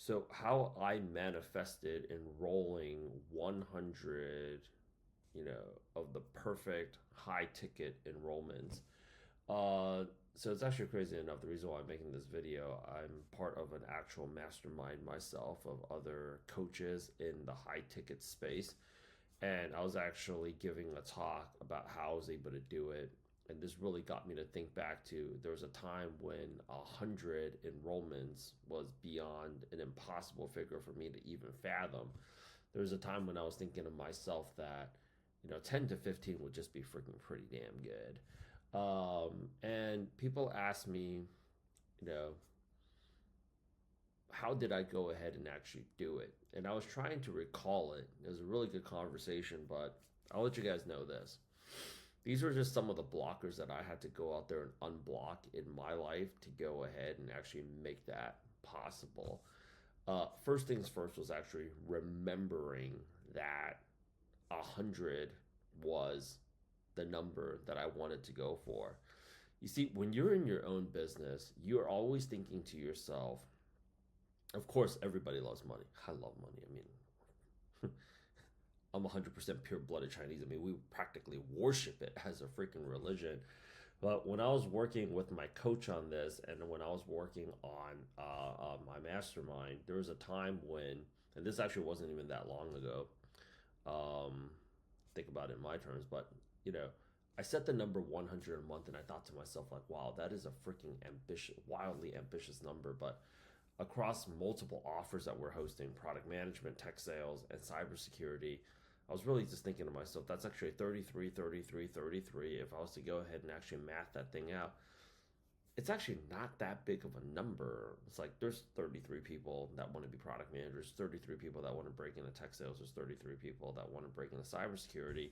So how I manifested enrolling 100, of the perfect high ticket enrollments. Uh, so it's actually crazy enough. The reason why I'm making this video, I'm part of an actual mastermind myself of other coaches in the high ticket space. And I was actually giving a talk about how I was able to do it. And this really got me to think back to there was a time when 100 enrollments was beyond an impossible figure for me to even fathom. There was a time when I was thinking to myself that, 10 to 15 would just be freaking pretty damn good. And people ask me, you know, how did I go ahead and actually do it? And I was trying to recall it. It was a really good conversation, but I'll let you guys know this. These were just some of the blockers that I had to go out there and unblock in my life to go ahead and actually make that possible. First things first was actually remembering that 100 was the number that I wanted to go for. You see, when you're in your own business, you're always thinking to yourself, of course, everybody loves money. I love money. I mean, I'm 100% pure blooded Chinese. I mean, we practically worship it as a freaking religion. But when I was working with my coach on this, and when I was working on my mastermind, there was a time when, and this actually wasn't even that long ago. Um, think about it in my terms, but I set the number 100 a month, and I thought to myself, like, wow, that is a freaking ambitious, wildly ambitious number. But across multiple offers that we're hosting, product management, tech sales, and cybersecurity, I was really just thinking to myself, that's actually 33, 33, 33. If I was to go ahead and actually math that thing out, it's actually not that big of a number. It's like there's 33 people that want to be product managers, 33 people that want to break into tech sales, there's 33 people that want to break into cybersecurity.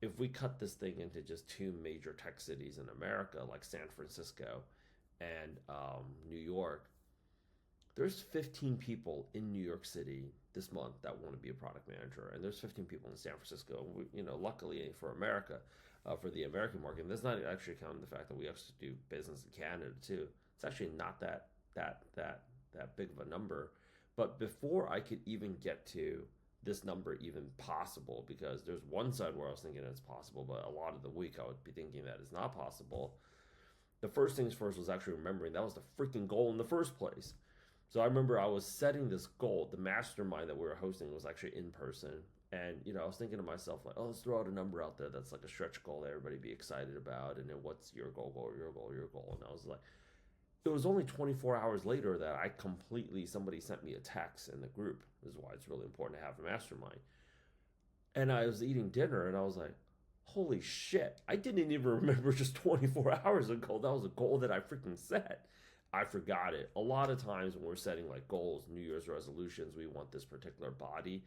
If we cut this thing into just two major tech cities in America, like San Francisco and New York, there's 15 people in New York City this month that want to be a product manager, and there's 15 people in San Francisco. Luckily for America, for the American market, and that's not actually counting the fact that we actually do business in Canada too. It's actually not that big of a number. But before I could even get to this number even possible, because there's one side where I was thinking it's possible, but a lot of the week I would be thinking that it's not possible. The first things first was actually remembering that was the freaking goal in the first place. So I remember I was setting this goal. The mastermind that we were hosting was actually in person. And, I was thinking to myself, like, oh, let's throw out a number out there that's like a stretch goal that everybody be excited about. And then what's your goal, your goal, your goal? And I was like, it was only 24 hours later that somebody sent me a text in the group. This is why it's really important to have a mastermind. And I was eating dinner and I was like, holy shit, I didn't even remember just 24 hours ago. That was a goal that I freaking set. I forgot it. A lot of times when we're setting like goals, New Year's resolutions, we want this particular body.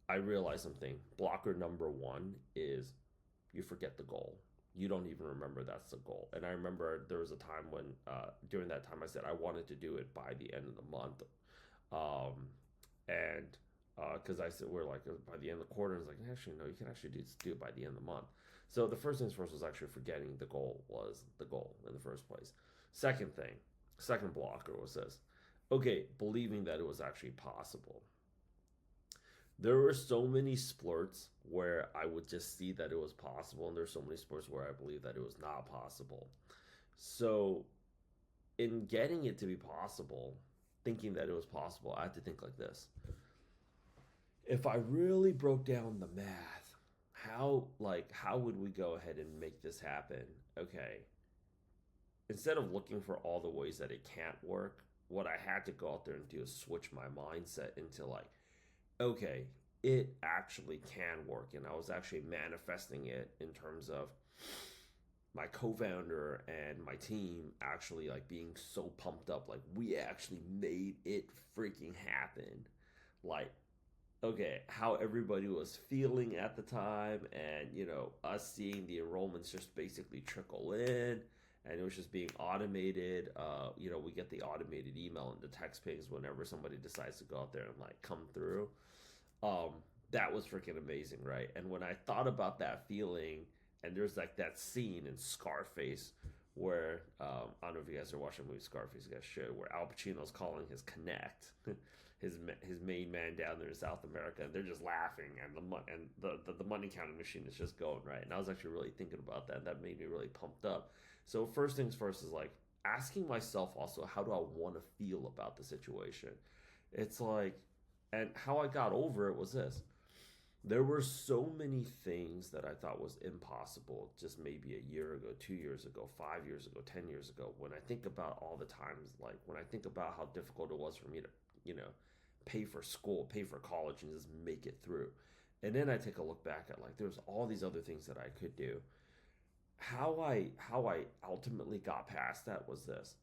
I realized something. Blocker number one is you forget the goal. You don't even remember that's the goal. And I remember there was a time when, during that time, I said I wanted to do it by the end of the month. And because I said we're like by the end of the quarter, I was like, actually no, you can actually do it by the end of the month. So the first things first was actually forgetting the goal was the goal in the first place. Second blocker was this. Okay, believing that it was actually possible. There were so many splurts where I would just see that it was possible, and there's so many splurts where I believe that it was not possible. So in getting it to be possible, thinking that it was possible, I had to think like this. If I really broke down the math, how would we go ahead and make this happen? Okay. Instead of looking for all the ways that it can't work, what I had to go out there and do is switch my mindset into like, okay, it actually can work. And I was actually manifesting it in terms of my co-founder and my team actually like being so pumped up, like we actually made it freaking happen. Like, okay, how everybody was feeling at the time, and us seeing the enrollments just basically trickle in, and it was just being automated. We get the automated email and the text pings whenever somebody decides to go out there and like come through. That was freaking amazing, right? And when I thought about that feeling, and there's like that scene in Scarface where I don't know if you guys are watching the movie Scarface, you guys should, where Al Pacino's calling his connect, his main man down there in South America, and they're just laughing, and the money counting machine is just going right. And I was actually really thinking about that. And that made me really pumped up. So first things first is like asking myself also, how do I want to feel about the situation? It's like, and how I got over it was this: there were so many things that I thought was impossible just maybe a year ago, 2 years ago, 5 years ago, 10 years ago. When I think about all the times, like when I think about how difficult it was for me to, pay for school, pay for college, and just make it through. And then I take a look back at like there's all these other things that I could do. How I ultimately got past that was this: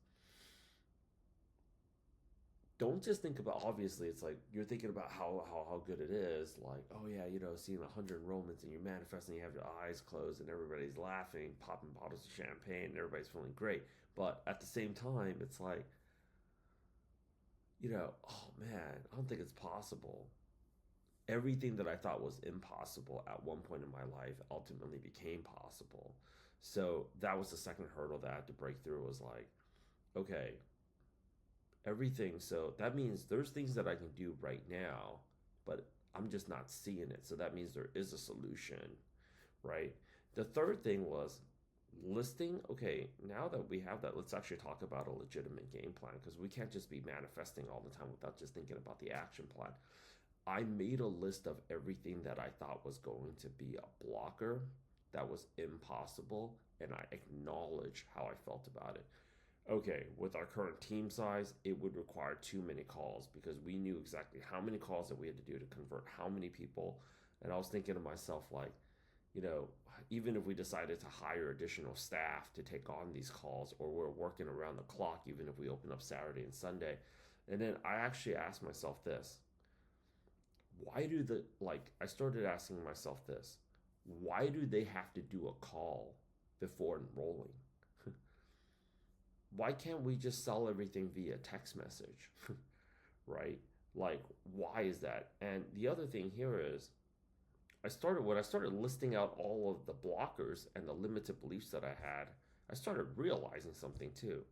don't just think about, obviously it's like you're thinking about how good it is, like, oh yeah, seeing 100 enrollments and you're manifesting, you have your eyes closed and everybody's laughing, popping bottles of champagne, and everybody's feeling great. But at the same time, it's like, oh man, I don't think it's possible. Everything that I thought was impossible at one point in my life ultimately became possible. So that was the second hurdle that I had to break through, was like, okay, everything. So that means there's things that I can do right now, but I'm just not seeing it. So that means there is a solution, right? The third thing was listing. Okay, now that we have that, let's actually talk about a legitimate game plan, because we can't just be manifesting all the time without just thinking about the action plan. I made a list of everything that I thought was going to be a blocker, that was impossible, and I acknowledge how I felt about it. Okay, with our current team size, it would require too many calls, because we knew exactly how many calls that we had to do to convert how many people. And I was thinking to myself, like, you know, even if we decided to hire additional staff to take on these calls, or we're working around the clock, even if we open up Saturday and Sunday. And then I actually asked myself this: why do I started asking myself this: why do they have to do a call before enrolling? Why can't we just sell everything via text message? Right? Like, why is that? And the other thing here is, when I started listing out all of the blockers and the limited beliefs that I had, I started realizing something too.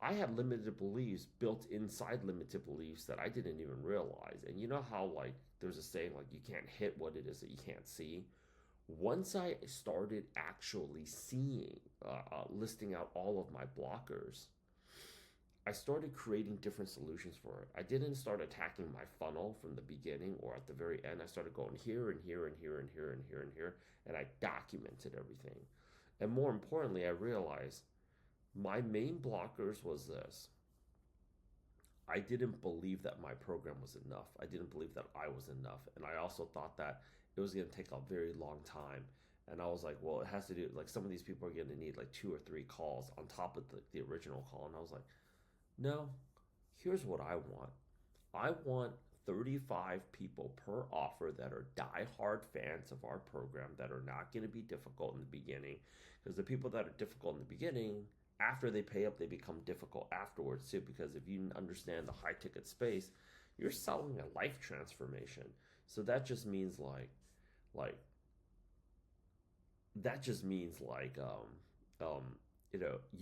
I had limited beliefs built inside limited beliefs that I didn't even realize. And you know how, like, there's a saying, like, you can't hit what it is that you can't see? Once I started actually seeing, listing out all of my blockers, I started creating different solutions for it. I didn't start attacking my funnel from the beginning or at the very end. I started going here and here and here and here and here and here, and I documented everything. And more importantly, I realized my main blockers was this: I didn't believe that my program was enough. I didn't believe that I was enough. And I also thought that it was going to take a very long time. And I was like, well, it has to do, like, some of these people are going to need like 2 or 3 calls on top of the original call. And I was like, no, here's what I want. I want 35 people per offer that are diehard fans of our program, that are not going to be difficult in the beginning. Because the people that are difficult in the beginning, after they pay up, they become difficult afterwards too. Because if you understand the high ticket space, you're selling a life transformation. So that just means like that just means you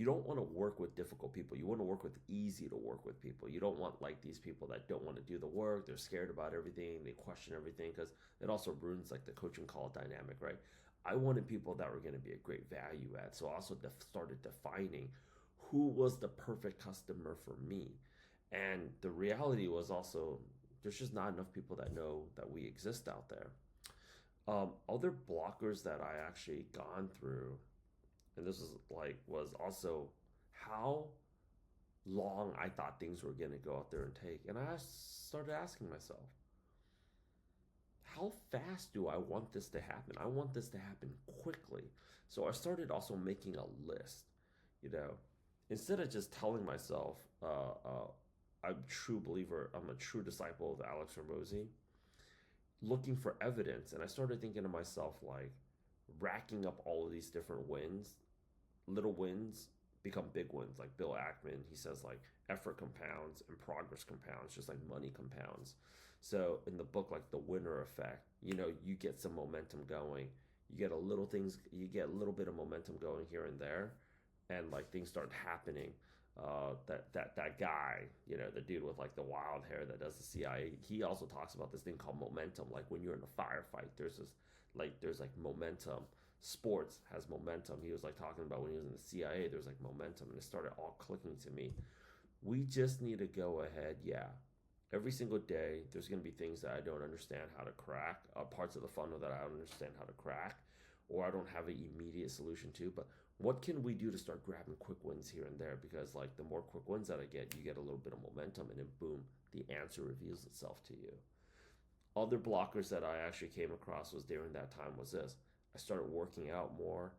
don't want to work with difficult people. You want to work with easy to work with people. You don't want like these people that don't want to do the work. They're scared about everything. They question everything, because it also ruins like the coaching call dynamic, right? I wanted people that were going to be a great value add. So I also started defining who was the perfect customer for me. And the reality was also, there's just not enough people that know that we exist out there. Other blockers that I actually gone through, and this was also how long I thought things were going to go out there and take. And I started asking myself, how fast do I want this to happen? I want this to happen quickly. So I started also making a list, instead of just telling myself, I'm a true believer, I'm a true disciple of Alex Hormozi, looking for evidence. And I started thinking to myself, like, racking up all of these different wins. Little wins become big wins. Like Bill Ackman, he says, like, effort compounds and progress compounds, just like money compounds. So in the book, like the winner effect, you get some momentum going. You get a little bit of momentum going here and there. and like things start happening. That guy, the dude with like the wild hair that does the CIA, he also talks about this thing called momentum. Like when you're in a firefight, there's like momentum. Sports has momentum. He was like talking about when he was in the CIA, there's like momentum, and it started all clicking to me. We just need to go ahead, yeah. Every single day, there's going to be things that I don't understand how to crack, parts of the funnel that I don't understand how to crack, or I don't have an immediate solution to. But what can we do to start grabbing quick wins here and there? Because like the more quick wins that I get, you get a little bit of momentum, and then boom, the answer reveals itself to you. Other blockers that I actually came across was during that time was this. I started working out more.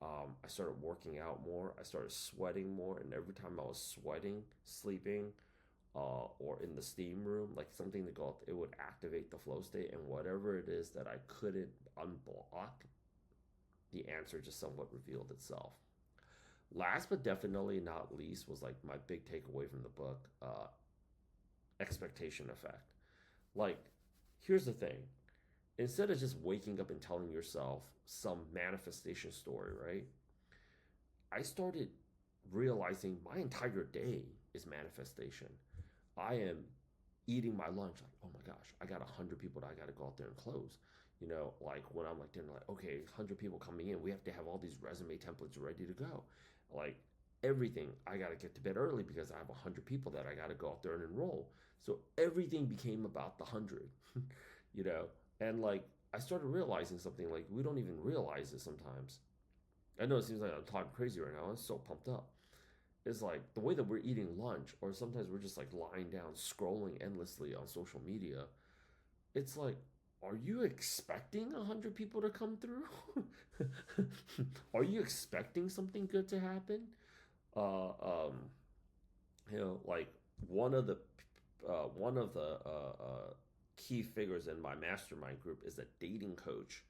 I started working out more. I started sweating more, and every time I was sweating, sleeping, or in the steam room, like something to go, it would activate the flow state, and whatever it is that I couldn't unblock, the answer just somewhat revealed itself. Last but definitely not least was like my big takeaway from the book, expectation effect. Like, here's the thing: instead of just waking up and telling yourself some manifestation story, right? I started realizing my entire day is manifestation. I am eating my lunch like, oh my gosh, I got 100 people that I got to go out there and close. Like when I'm like dinner, like, okay, 100 people coming in, we have to have all these resume templates ready to go. Like everything, I got to get to bed early because I have 100 people that I got to go out there and enroll. So everything became about the 100, you know, and like I started realizing something like we don't even realize it sometimes. I know it seems like I'm talking crazy right now. I'm so pumped up. It's like the way that we're eating lunch, or sometimes we're just like lying down, scrolling endlessly on social media. It's like, are you expecting 100 people to come through? Are you expecting something good to happen? Uh, um, like one of the key figures in my mastermind group is a dating coach,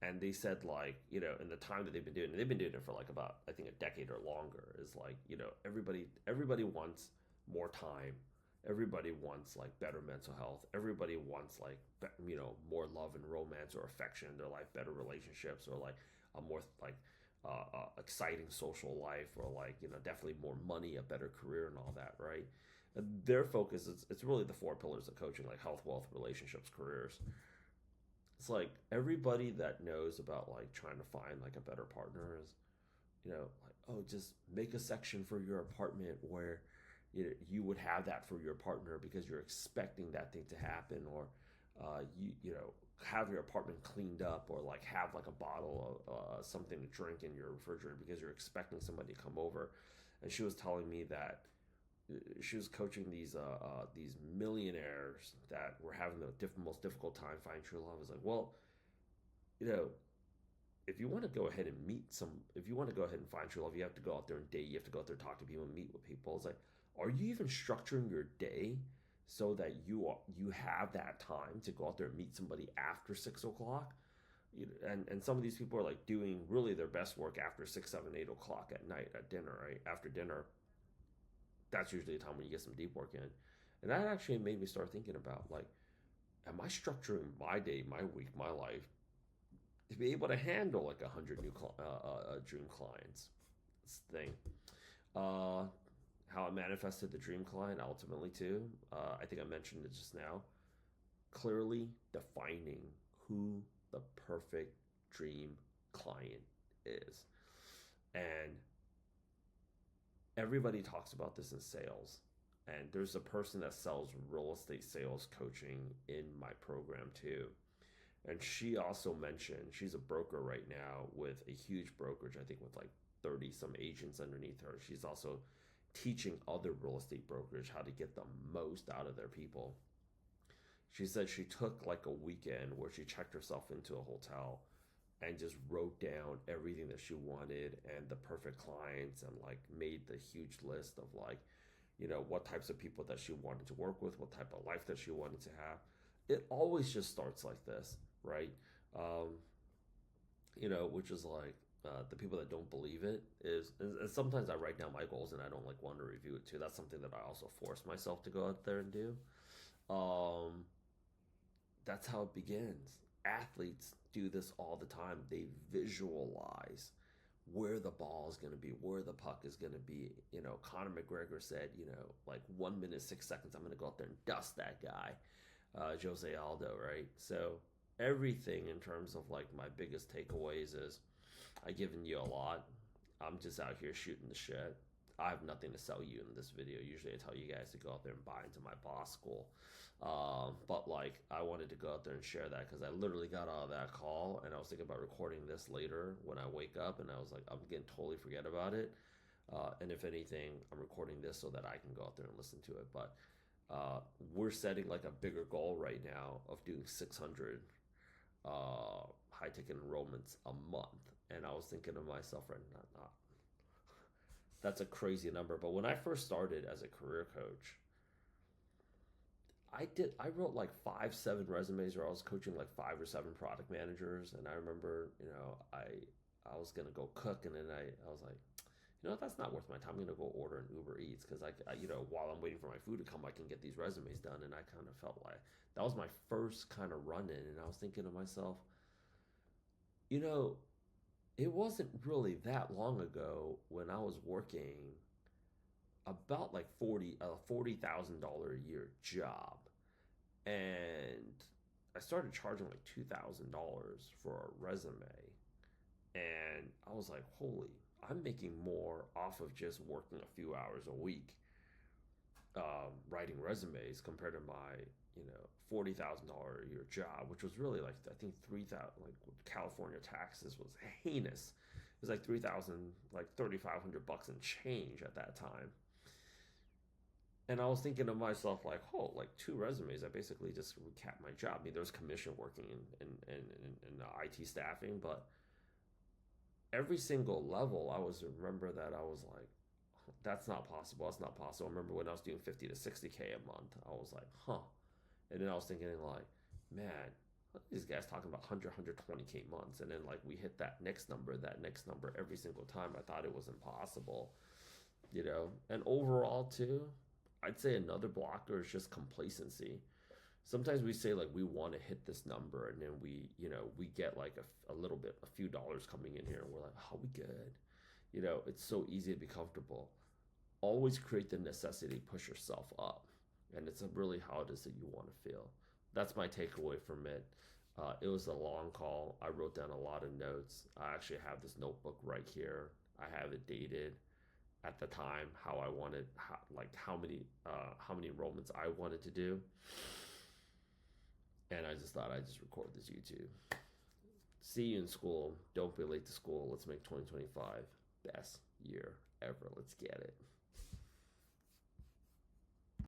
and they said like in the time that they've been doing it for like about I think a decade or longer, is like everybody wants more time, everybody wants like better mental health, everybody wants like more love and romance or affection in their life, better relationships, or like a more like exciting social life, or like definitely more money, a better career, and all that, right? And their focus is it's really the four pillars of coaching, like health, wealth, relationships, careers. It's like everybody that knows about like trying to find like a better partner is, like, oh, just make a section for your apartment where you would have that for your partner because you're expecting that thing to happen, or have your apartment cleaned up, or like have like a bottle of something to drink in your refrigerator because you're expecting somebody to come over. And she was telling me that she was coaching these millionaires that were having the most difficult time finding true love. I was like, well, you know, if you want to go ahead and if you want to go ahead and find true love, you have to go out there and date. You have to go out there and talk to people and meet with people. It's like, are you even structuring your day so that you have that time to go out there and meet somebody after 6 o'clock? And some of these people are like doing really their best work after 6, 7, 8 o'clock at night at dinner, right? After dinner, that's usually the time when you get some deep work in. And that actually made me start thinking about like, am I structuring my day, my week, my life to be able to handle like 100 new dream clients? This thing. How I manifested the dream client ultimately too. I think I mentioned it just now. Clearly defining who the perfect dream client is. And everybody talks about this in sales. And there's a person that sells real estate sales coaching in my program too. And she also mentioned she's a broker right now with a huge brokerage, I think with like 30 some agents underneath her. She's also teaching other real estate brokerage how to get the most out of their people. She said she took like a weekend where she checked herself into a hotel and just wrote down everything that she wanted and the perfect clients, and like made the huge list of like, what types of people that she wanted to work with, what type of life that she wanted to have. It always just starts like this, right? Which is like the people that don't believe it is, and sometimes I write down my goals and I don't like want to review it too. That's something that I also force myself to go out there and do. That's how it begins. Athletes do this all the time. They visualize where the ball is going to be, where the puck is going to be. You know, Conor McGregor said, you know, like 1 minute, 6 seconds, I'm going to go out there and dust that guy, Jose Aldo, right? So everything in terms of like my biggest takeaways is I've given you a lot. I'm just out here shooting the shit. I have nothing to sell you in this video. Usually I tell you guys to go out there and buy into my boss school. But like I wanted to go out there and share that because I literally got out of that call and I was thinking about recording this later when I wake up and I was like, I'm going to totally forget about it. And if anything, I'm recording this so that I can go out there and listen to it. But we're setting like a bigger goal right now of doing 600 high ticket enrollments a month. And I was thinking to myself, right, not that's a crazy number. But when I first started as a career coach, I wrote like 5, 7 resumes where I was coaching like 5 or 7 product managers. And I remember, you know, I was gonna go cook, and then I was like, you know, that's not worth my time. I'm gonna go order an Uber Eats because I, you know, while I'm waiting for my food to come, I can get these resumes done. And I kind of felt like that was my first kind of run in, and I was thinking to myself, you know, it wasn't really that long ago when I was working about like $40,000 a year job, and I started charging like $2,000 for a resume, and I was like, holy, I'm making more off of just working a few hours a week, writing resumes compared to my, you know, $40,000 a year job, which was really like I think 3,000. Like California taxes was heinous. It was like 3,000, like 3,500 bucks and change at that time. And I was thinking to myself, like, oh, like 2 resumes, I basically just recap my job. I mean, there was commission working in the IT staffing, but every single level, I was remember that I was like, that's not possible. That's not possible. I remember when I was doing 50 to 60K a month, I was like, huh. And then I was thinking like, man, these guys talking about 100, 120K months. And then like we hit that next number every single time. I thought it was impossible, you know? And overall too, I'd say another blocker is just complacency. Sometimes we say like we want to hit this number, and then we, you know, we get like a little bit, a few dollars coming in here, and we're like, oh, we good. You know, it's so easy to be comfortable. Always create the necessity to push yourself up, and it's really how it is that you want to feel. That's my takeaway from it. It was a long call. I wrote down a lot of notes. I actually have this notebook right here. I have it dated at the time how I wanted, like how many enrollments I wanted to do, and I just thought I'd just record this YouTube. See you in school. Don't be late to school. Let's make 2025 best year ever. Let's get it.